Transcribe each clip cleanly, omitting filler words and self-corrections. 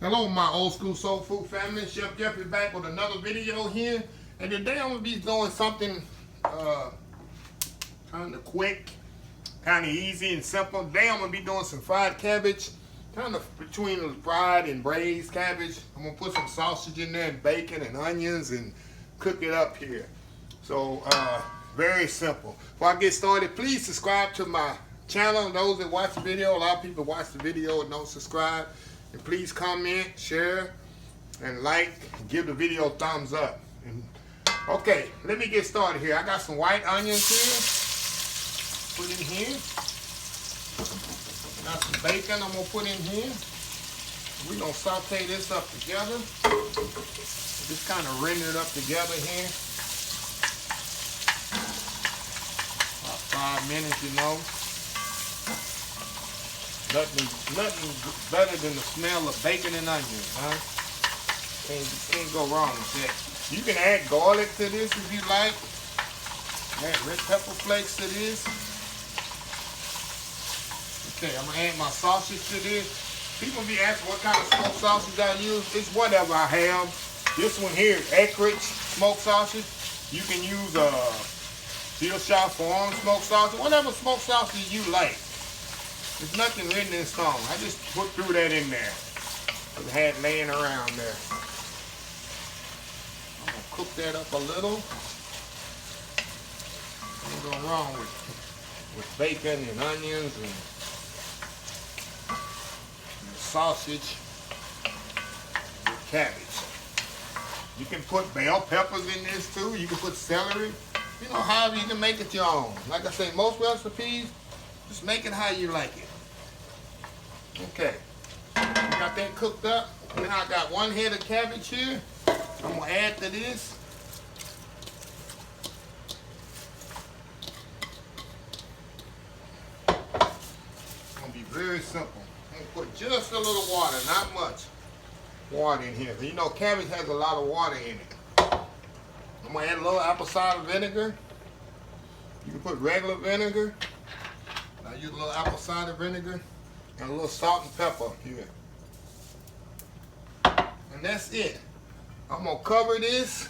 Hello my old school soul food family, Chef Jeffrey back with another video here. And today I'm going to be doing something kind of quick, kind of easy and simple. Today I'm going to be doing some fried cabbage, kind of between fried and braised cabbage. I'm going to put some sausage in there and bacon and onions and cook it up here. So very simple. Before I get started, please subscribe to my channel. Those that watch the video, a lot of people watch the video and don't subscribe. And please comment, share, and like, and give the video a thumbs up. And, okay, let me get started here. I got some white onions here. Put in here. Got some bacon I'm going to put in here. We're going to saute this up together. Just kind of render it up together here. About 5 minutes, you know. Nothing better than the smell of bacon and onions, huh? Can't go wrong with that. You can add garlic to this if you like. Add red pepper flakes to this. Okay, I'm gonna add my sausage to this. People be asking what kind of smoked sausage I use. It's whatever I have. This one here is Acreage smoked sausage. You can use Steel Shop Farm smoked sausage, whatever smoked sausage you like. There's nothing written in stone. I just threw that in there. I had laying around there. I'm going to cook that up a little. Ain't going wrong with bacon and onions and sausage with cabbage. You can put bell peppers in this too. You can put celery. You know, however you can make it your own. Like I say, most recipes, just make it how you like it. Okay, we got that cooked up. Now I got one head of cabbage here. I'm gonna add to this. It's gonna be very simple. I'm gonna put just a little water, not much water in here. You know, cabbage has a lot of water in it. I'm gonna add a little apple cider vinegar. You can put regular vinegar. I use a little apple cider vinegar and a little salt and pepper here. And that's it. I'm gonna cover this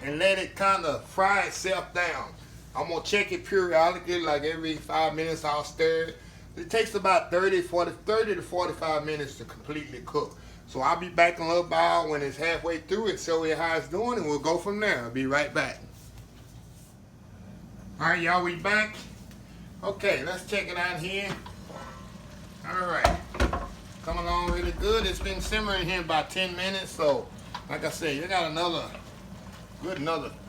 and let it kind of fry itself down. I'm gonna check it periodically, like every 5 minutes I'll stir it. It takes about 30 to 45 minutes to completely cook. So I'll be back in a little while when it's halfway through and show you how it's doing, and we'll go from there. I'll be right back. All right, y'all, we back. Okay, let's check it out here. All right, coming along really good. It's been simmering here about 10 minutes, so like I said, you got another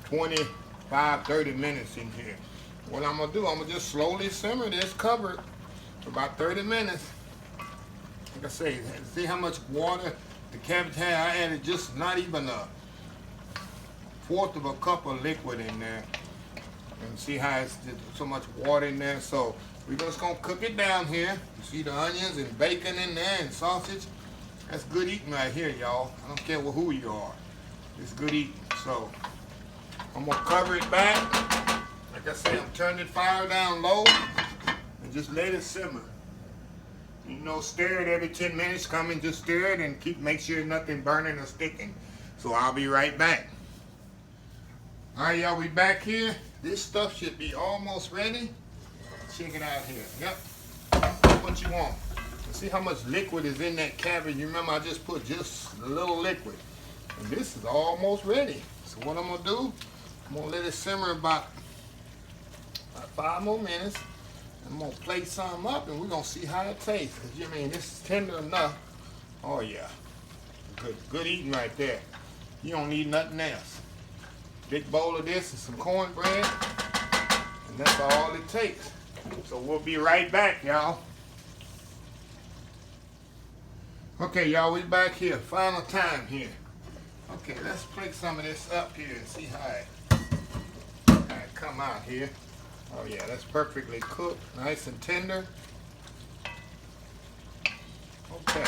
25, 30 minutes in here. What I'm gonna do, I'm gonna just slowly simmer this, cover it for about 30 minutes. Like I say, see how much water the cabbage had? I added just not even a fourth of a cup of liquid in there. And see how it's so much water in there. So we're just gonna cook it down here. You see the onions and bacon in there and sausage. That's good eating right here, y'all. I don't care who you are. It's good eating. So I'm gonna cover it back. Like I say, I'm turning the fire down low and just let it simmer. You know, stir it every 10 minutes. Come and just stir it and make sure nothing burning or sticking. So I'll be right back. All right, y'all, we back here. This stuff should be almost ready. Check it out here. Yep. That's what you want. And see how much liquid is in that cabbage. You remember I just put just a little liquid. And this is almost ready. So what I'm gonna do, I'm gonna let it simmer about 5 more minutes. I'm gonna plate some up and we're gonna see how it tastes. Cause you mean this is tender enough. Oh yeah. Good eating right there. You don't need nothing else. Big bowl of this and some cornbread, and that's all it takes. So we'll be right back, y'all. Okay, y'all, we back here. Final time here. Okay, let's plate some of this up here and see how it come out here. Oh yeah, that's perfectly cooked, nice and tender. Okay,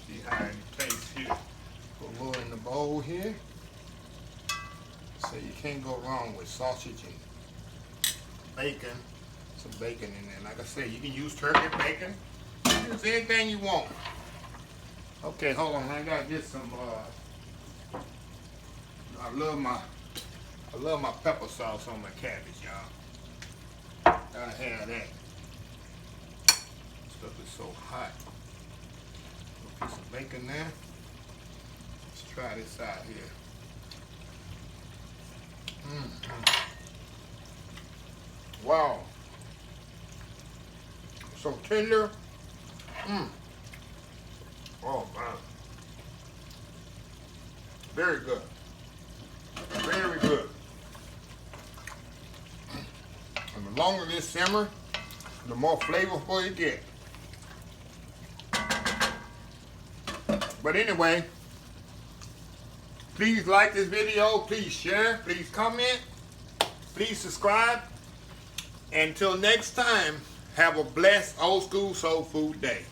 see how it tastes here. Put a little in the bowl here. So you can't go wrong with sausage and bacon. Some bacon in there. Like I said, you can use turkey bacon. Use anything you want. Okay, hold on. I gotta get some. I love my pepper sauce on my cabbage, y'all. Gotta have that. Stuff is so hot. Put some bacon there. Let's try this out here. Wow. So tender. Oh man. Very good. Very good. And the longer this simmer, the more flavorful you get. But anyway, please like this video, please share, please comment, please subscribe. Until next time, have a blessed old school soul food day.